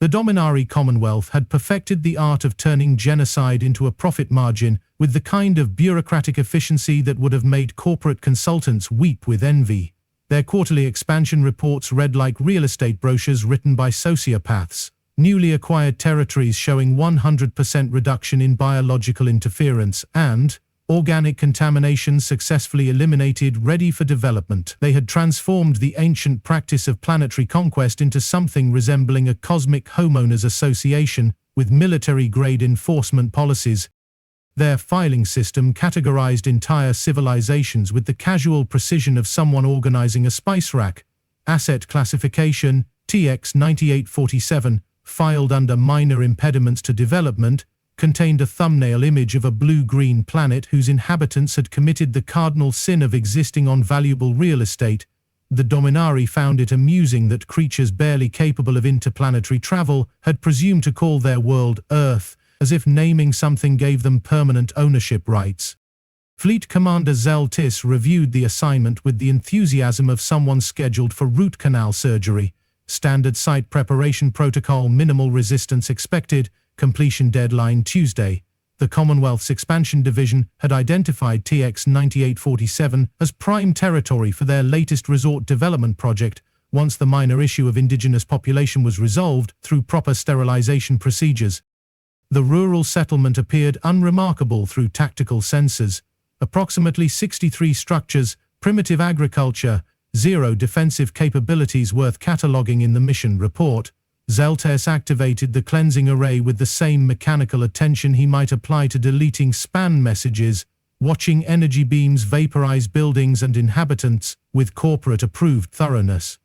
The Dominari Commonwealth had perfected the art of turning genocide into a profit margin with the kind of bureaucratic efficiency that would have made corporate consultants weep with envy. Their quarterly expansion reports read like real estate brochures written by sociopaths. Newly acquired territories showing 100% reduction in biological interference and organic contamination successfully eliminated, ready for development. They had transformed the ancient practice of planetary conquest into something resembling a cosmic homeowners association with military-grade enforcement policies. Their filing system categorized entire civilizations with the casual precision of someone organizing a spice rack. Asset classification, TX-9847, filed under minor impediments to development, contained a thumbnail image of a blue-green planet whose inhabitants had committed the cardinal sin of existing on valuable real estate. The Dominari found it amusing that creatures barely capable of interplanetary travel had presumed to call their world Earth, as if naming something gave them permanent ownership rights. Fleet Commander Zell Tis reviewed the assignment with the enthusiasm of someone scheduled for root canal surgery. Standard site preparation protocol, minimal resistance expected, completion deadline Tuesday. The Commonwealth's Expansion Division had identified TX-9847 as prime territory for their latest resort development project, once the minor issue of indigenous population was resolved through proper sterilization procedures. The rural settlement appeared unremarkable through tactical sensors. Approximately 63 structures, primitive agriculture, 0 defensive capabilities worth cataloging in the mission report. Zeltes activated the cleansing array with the same mechanical attention he might apply to deleting spam messages, watching energy beams vaporize buildings and inhabitants with corporate-approved thoroughness.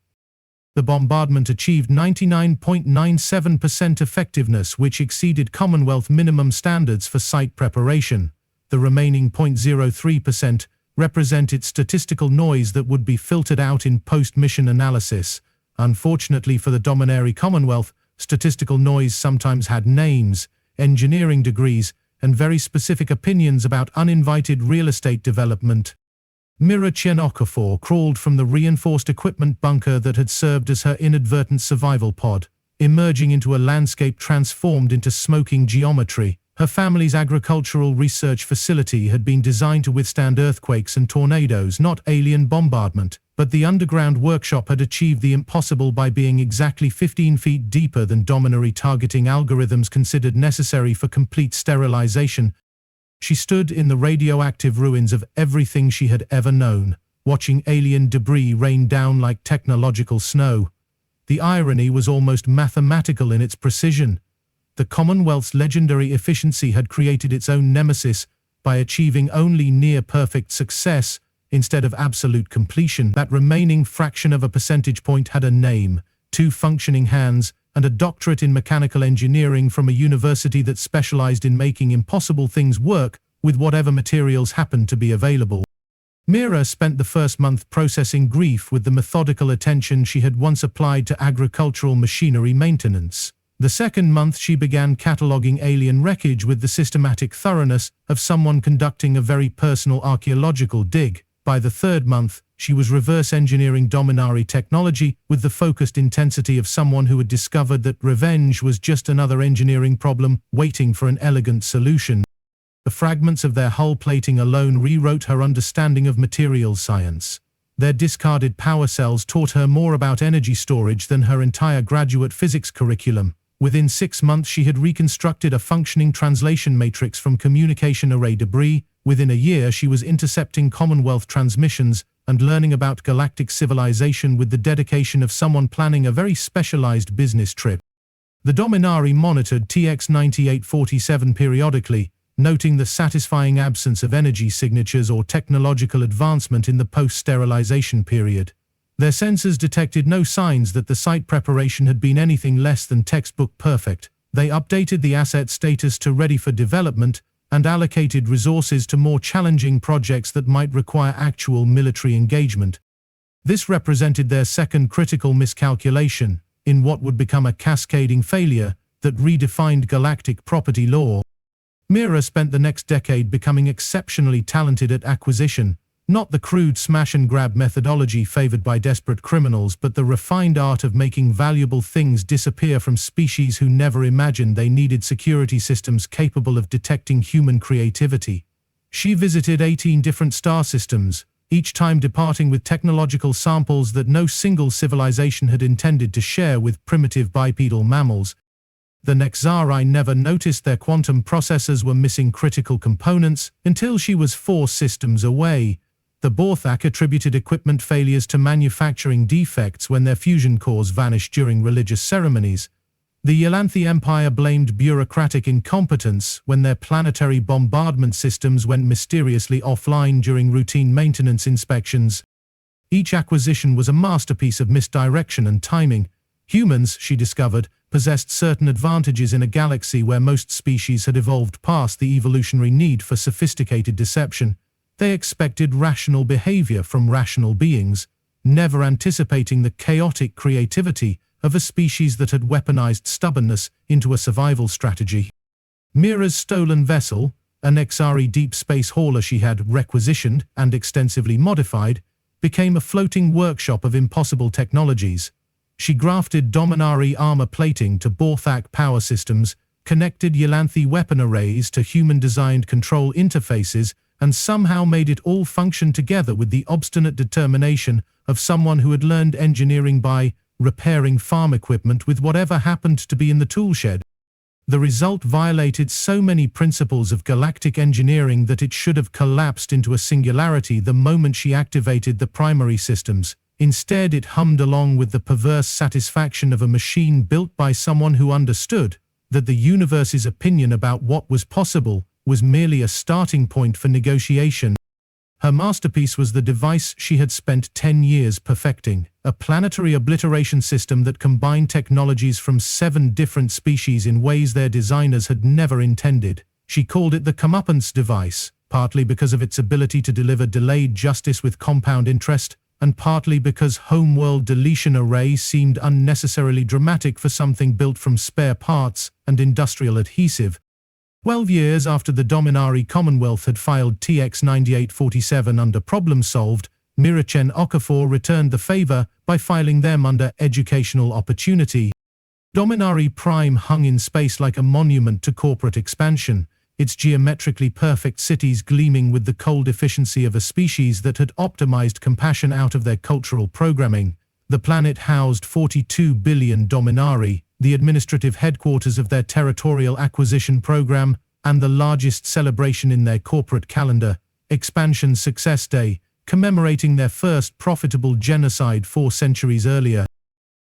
The bombardment achieved 99.97% effectiveness, which exceeded Commonwealth minimum standards for site preparation. The remaining 0.03% represented statistical noise that would be filtered out in post-mission analysis. Unfortunately for the Dominari Commonwealth, statistical noise sometimes had names, engineering degrees, and very specific opinions about uninvited real estate development. Mira Chen-Okafor crawled from the reinforced equipment bunker that had served as her inadvertent survival pod, emerging into a landscape transformed into smoking geometry. Her family's agricultural research facility had been designed to withstand earthquakes and tornadoes, not alien bombardment, but the underground workshop had achieved the impossible by being exactly 15 feet deeper than Dominari targeting algorithms considered necessary for complete sterilization. She stood in the radioactive ruins of everything she had ever known, watching alien debris rain down like technological snow. The irony was almost mathematical in its precision. The Commonwealth's legendary efficiency had created its own nemesis by achieving only near-perfect success instead of absolute completion. That remaining fraction of a percentage point had a name, 2 functioning hands, and a doctorate in mechanical engineering from a university that specialized in making impossible things work with whatever materials happened to be available. Mira spent the first month processing grief with the methodical attention she had once applied to agricultural machinery maintenance. The second month she began cataloging alien wreckage with the systematic thoroughness of someone conducting a very personal archaeological dig. By the third month, she was reverse engineering Dominari technology with the focused intensity of someone who had discovered that revenge was just another engineering problem waiting for an elegant solution. The fragments of their hull plating alone rewrote her understanding of materials science. Their discarded power cells taught her more about energy storage than her entire graduate physics curriculum. Within 6 months she had reconstructed a functioning translation matrix from communication array debris. Within a year she was intercepting Commonwealth transmissions and learning about galactic civilization with the dedication of someone planning a very specialized business trip. The Dominari monitored TX-9847 periodically, noting the satisfying absence of energy signatures or technological advancement in the post-sterilization period. Their sensors detected no signs that the site preparation had been anything less than textbook perfect. They updated the asset status to ready for development and allocated resources to more challenging projects that might require actual military engagement. This represented their second critical miscalculation in what would become a cascading failure that redefined galactic property law. Mira spent the next decade becoming exceptionally talented at acquisition, Not the crude smash-and-grab methodology favored by desperate criminals, but the refined art of making valuable things disappear from species who never imagined they needed security systems capable of detecting human creativity. She visited 18 different star systems, each time departing with technological samples that no single civilization had intended to share with primitive bipedal mammals. The Nexari never noticed their quantum processors were missing critical components until she was 4 systems away. The Borthak attributed equipment failures to manufacturing defects when their fusion cores vanished during religious ceremonies. The Ylanthi Empire blamed bureaucratic incompetence when their planetary bombardment systems went mysteriously offline during routine maintenance inspections. Each acquisition was a masterpiece of misdirection and timing. Humans, she discovered, possessed certain advantages in a galaxy where most species had evolved past the evolutionary need for sophisticated deception. They expected rational behavior from rational beings, never anticipating the chaotic creativity of a species that had weaponized stubbornness into a survival strategy. Mira's stolen vessel, an Nexari deep space hauler she had requisitioned and extensively modified, became a floating workshop of impossible technologies. She grafted Dominari armor plating to Borthak power systems, connected Ylanthi weapon arrays to human-designed control interfaces, and somehow made it all function together with the obstinate determination of someone who had learned engineering by repairing farm equipment with whatever happened to be in the toolshed. The result violated so many principles of galactic engineering that it should have collapsed into a singularity the moment she activated the primary systems. Instead, it hummed along with the perverse satisfaction of a machine built by someone who understood that the universe's opinion about what was possible was merely a starting point for negotiation. Her masterpiece was the device she had spent 10 years perfecting, a planetary obliteration system that combined technologies from 7 different species in ways their designers had never intended. She called it the comeuppance device, partly because of its ability to deliver delayed justice with compound interest, and partly because Homeworld deletion array seemed unnecessarily dramatic for something built from spare parts and industrial adhesive. 12 years after the Dominari Commonwealth had filed TX 9847 under Problem Solved, Mirachen Okafor returned the favor by filing them under Educational Opportunity. Dominari Prime hung in space like a monument to corporate expansion, its geometrically perfect cities gleaming with the cold efficiency of a species that had optimized compassion out of their cultural programming. The planet housed 42 billion Dominari, the administrative headquarters of their territorial acquisition program, and the largest celebration in their corporate calendar, Expansion Success Day, commemorating their first profitable genocide 4 centuries earlier.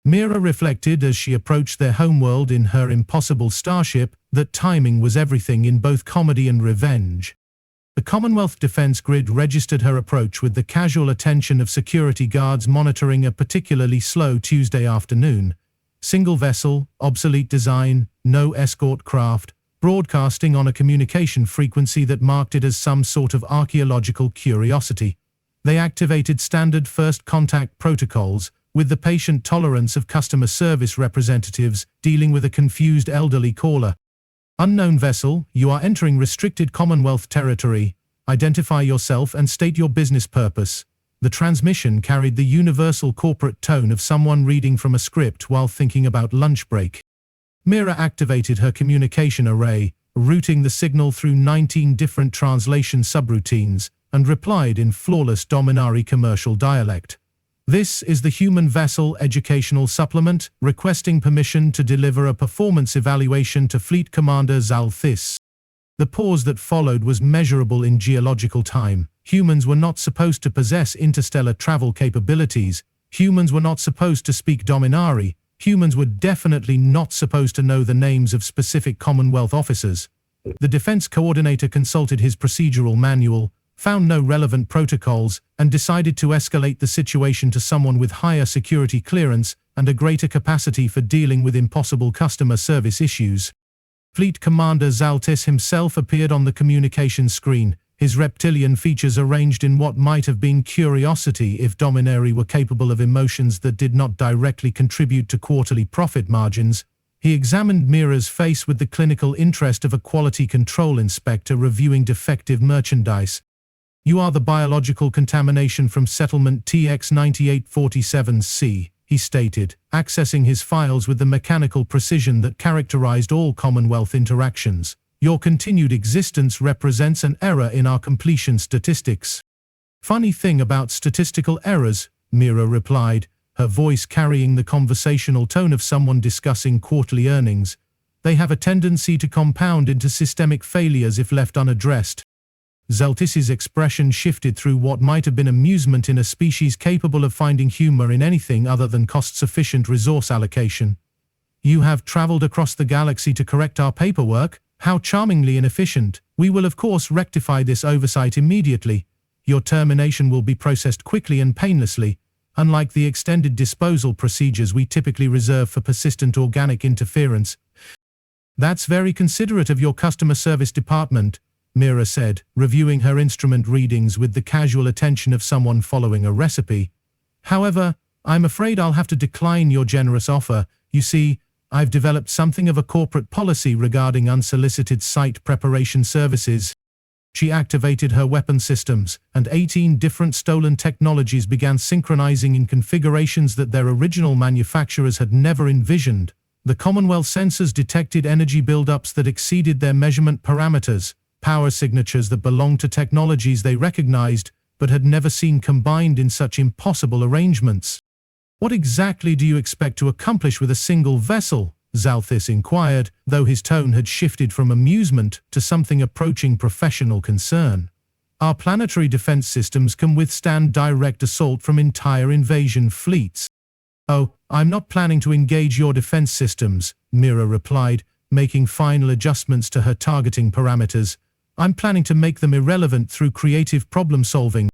Mira reflected as she approached their homeworld in her impossible starship that timing was everything in both comedy and revenge. The Commonwealth Defense Grid registered her approach with the casual attention of security guards monitoring a particularly slow Tuesday afternoon. Single vessel, obsolete design, no escort craft, broadcasting on a communication frequency that marked it as some sort of archaeological curiosity. They activated standard first contact protocols, with the patient tolerance of customer service representatives dealing with a confused elderly caller. Unknown vessel, you are entering restricted Commonwealth territory. Identify yourself and state your business purpose. The transmission carried the universal corporate tone of someone reading from a script while thinking about lunch break. Mira activated her communication array, routing the signal through 19 different translation subroutines, and replied in flawless Dominari commercial dialect. This is the Human Vessel Educational Supplement, requesting permission to deliver a performance evaluation to Fleet Commander Zalthis. The pause that followed was measurable in geological time. Humans were not supposed to possess interstellar travel capabilities. Humans were not supposed to speak Dominari. Humans were definitely not supposed to know the names of specific Commonwealth officers. The defense coordinator consulted his procedural manual, found no relevant protocols, and decided to escalate the situation to someone with higher security clearance and a greater capacity for dealing with impossible customer service issues. Fleet Commander Zaltis himself appeared on the communication screen, his reptilian features arranged in what might have been curiosity if Dominari were capable of emotions that did not directly contribute to quarterly profit margins. He examined Mira's face with the clinical interest of a quality control inspector reviewing defective merchandise. You are the biological contamination from settlement TX-9847C, he stated, accessing his files with the mechanical precision that characterized all Commonwealth interactions. Your continued existence represents an error in our completion statistics. Funny thing about statistical errors, Mira replied, her voice carrying the conversational tone of someone discussing quarterly earnings. They have a tendency to compound into systemic failures if left unaddressed. Zeltis's expression shifted through what might have been amusement in a species capable of finding humor in anything other than cost-sufficient resource allocation. You have traveled across the galaxy to correct our paperwork? How charmingly inefficient. We will of course rectify this oversight immediately. Your termination will be processed quickly and painlessly, unlike the extended disposal procedures we typically reserve for persistent organic interference. That's very considerate of your customer service department, Mira said, reviewing her instrument readings with the casual attention of someone following a recipe. However, I'm afraid I'll have to decline your generous offer. You see, I've developed something of a corporate policy regarding unsolicited site preparation services. She activated her weapon systems, and 18 different stolen technologies began synchronizing in configurations that their original manufacturers had never envisioned. The Commonwealth sensors detected energy buildups that exceeded their measurement parameters, power signatures that belonged to technologies they recognized but had never seen combined in such impossible arrangements. What exactly do you expect to accomplish with a single vessel? Zalthis inquired, though his tone had shifted from amusement to something approaching professional concern. Our planetary defense systems can withstand direct assault from entire invasion fleets. Oh, I'm not planning to engage your defense systems, Mira replied, making final adjustments to her targeting parameters. I'm planning to make them irrelevant through creative problem-solving.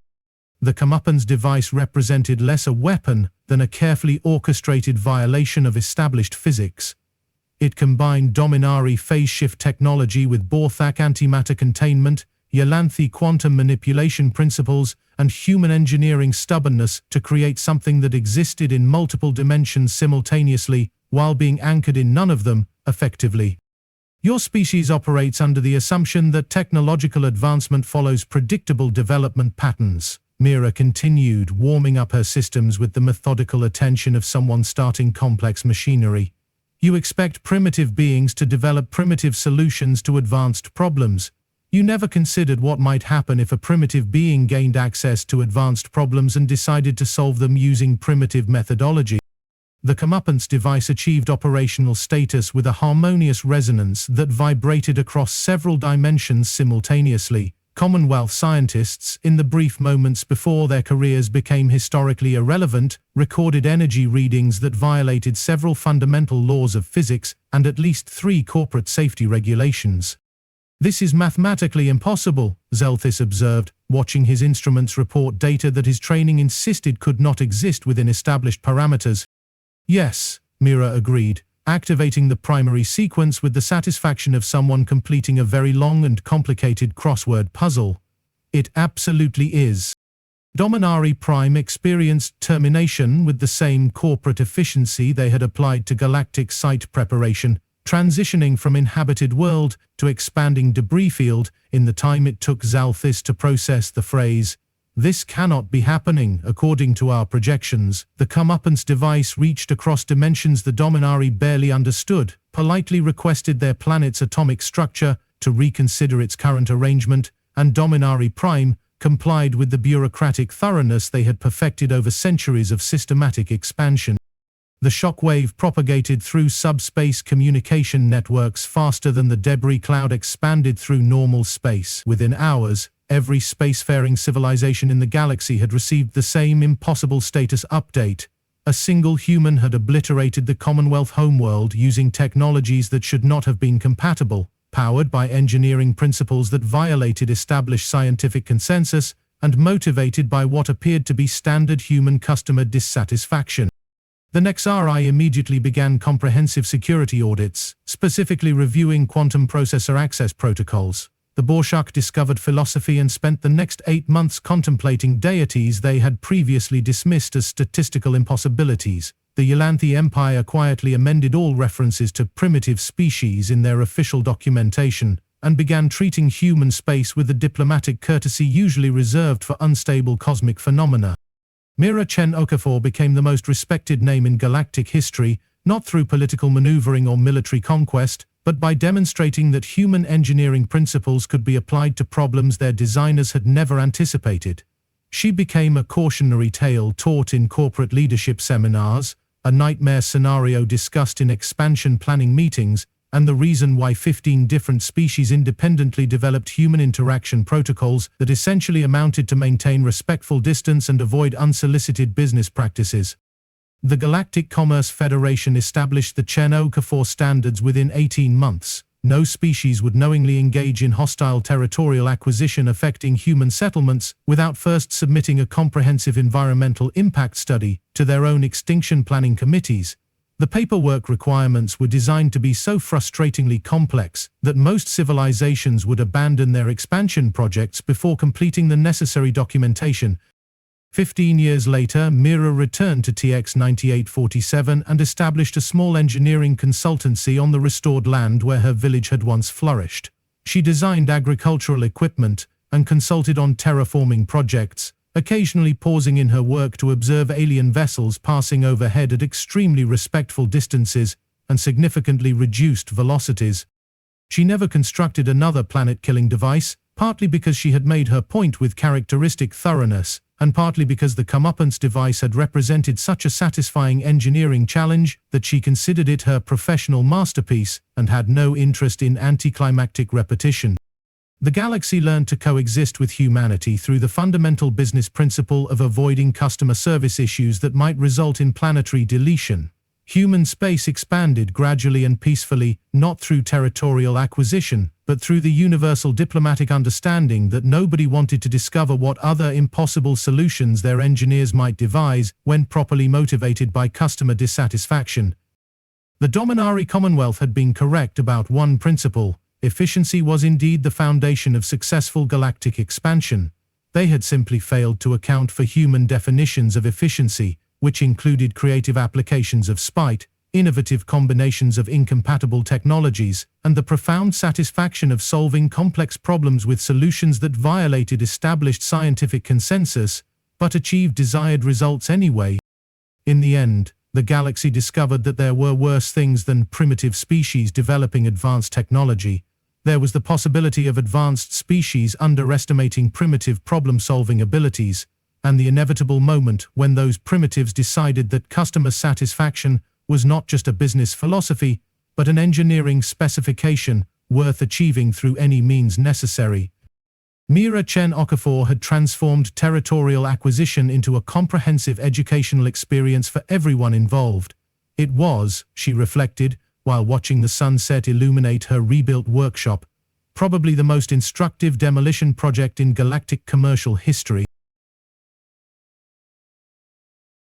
The comeuppance device represented less a weapon than a carefully orchestrated violation of established physics. It combined Dominari phase shift technology with Borthak antimatter containment, Yolanthi quantum manipulation principles, and human engineering stubbornness to create something that existed in multiple dimensions simultaneously, while being anchored in none of them, effectively. Your species operates under the assumption that technological advancement follows predictable development patterns. Mira continued, warming up her systems with the methodical attention of someone starting complex machinery. You expect primitive beings to develop primitive solutions to advanced problems. You never considered what might happen if a primitive being gained access to advanced problems and decided to solve them using primitive methodology. The comeuppance device achieved operational status with a harmonious resonance that vibrated across several dimensions simultaneously. Commonwealth scientists, in the brief moments before their careers became historically irrelevant, recorded energy readings that violated several fundamental laws of physics and at least 3 corporate safety regulations. This is mathematically impossible, Zelthis observed, watching his instruments report data that his training insisted could not exist within established parameters. Yes, Mira agreed, activating the primary sequence with the satisfaction of someone completing a very long and complicated crossword puzzle. It absolutely is. Dominari Prime experienced termination with the same corporate efficiency they had applied to Galactic site preparation, transitioning from inhabited world to expanding debris field in the time it took Zalthis to process the phrase, "This cannot be happening, according to our projections." The comeuppance device reached across dimensions the Dominari barely understood, politely requested their planet's atomic structure to reconsider its current arrangement, and Dominari Prime complied with the bureaucratic thoroughness they had perfected over centuries of systematic expansion. The shockwave propagated through subspace communication networks faster than the debris cloud expanded through normal space. Within hours, every spacefaring civilization in the galaxy had received the same impossible status update. A single human had obliterated the Commonwealth Homeworld using technologies that should not have been compatible, powered by engineering principles that violated established scientific consensus, and motivated by what appeared to be standard human customer dissatisfaction. The Nexari immediately began comprehensive security audits, specifically reviewing quantum processor access protocols. The Borshak discovered philosophy and spent the next 8 months contemplating deities they had previously dismissed as statistical impossibilities. The Yolanthi Empire quietly amended all references to primitive species in their official documentation, and began treating human space with the diplomatic courtesy usually reserved for unstable cosmic phenomena. Mira Chen Okafor became the most respected name in galactic history, not through political maneuvering or military conquest, but by demonstrating that human engineering principles could be applied to problems their designers had never anticipated. She became a cautionary tale taught in corporate leadership seminars, a nightmare scenario discussed in expansion planning meetings, and the reason why 15 different species independently developed human interaction protocols that essentially amounted to maintain respectful distance and avoid unsolicited business practices. The Galactic Commerce Federation established the Chen Okafor standards within 18 months. No species would knowingly engage in hostile territorial acquisition affecting human settlements without first submitting a comprehensive environmental impact study to their own extinction planning committees. The paperwork requirements were designed to be so frustratingly complex that most civilizations would abandon their expansion projects before completing the necessary documentation. 15 years later, Mira returned to TX 9847 and established a small engineering consultancy on the restored land where her village had once flourished. She designed agricultural equipment and consulted on terraforming projects, occasionally pausing in her work to observe alien vessels passing overhead at extremely respectful distances and significantly reduced velocities. She never constructed another planet-killing device, partly because she had made her point with characteristic thoroughness, and partly because the comeuppance device had represented such a satisfying engineering challenge that she considered it her professional masterpiece and had no interest in anticlimactic repetition. The galaxy learned to coexist with humanity through the fundamental business principle of avoiding customer service issues that might result in planetary deletion. Human space expanded gradually and peacefully, not through territorial acquisition, but through the universal diplomatic understanding that nobody wanted to discover what other impossible solutions their engineers might devise when properly motivated by customer dissatisfaction. The Dominari Commonwealth had been correct about one principle: efficiency was indeed the foundation of successful galactic expansion. They had simply failed to account for human definitions of efficiency, which included creative applications of spite, innovative combinations of incompatible technologies, and the profound satisfaction of solving complex problems with solutions that violated established scientific consensus, but achieved desired results anyway. In the end, the galaxy discovered that there were worse things than primitive species developing advanced technology. There was the possibility of advanced species underestimating primitive problem-solving abilities, and the inevitable moment when those primitives decided that customer satisfaction was not just a business philosophy, but an engineering specification worth achieving through any means necessary. Mira Chen Okafor had transformed territorial acquisition into a comprehensive educational experience for everyone involved. It was, she reflected, while watching the sunset illuminate her rebuilt workshop, probably the most instructive demolition project in galactic commercial history.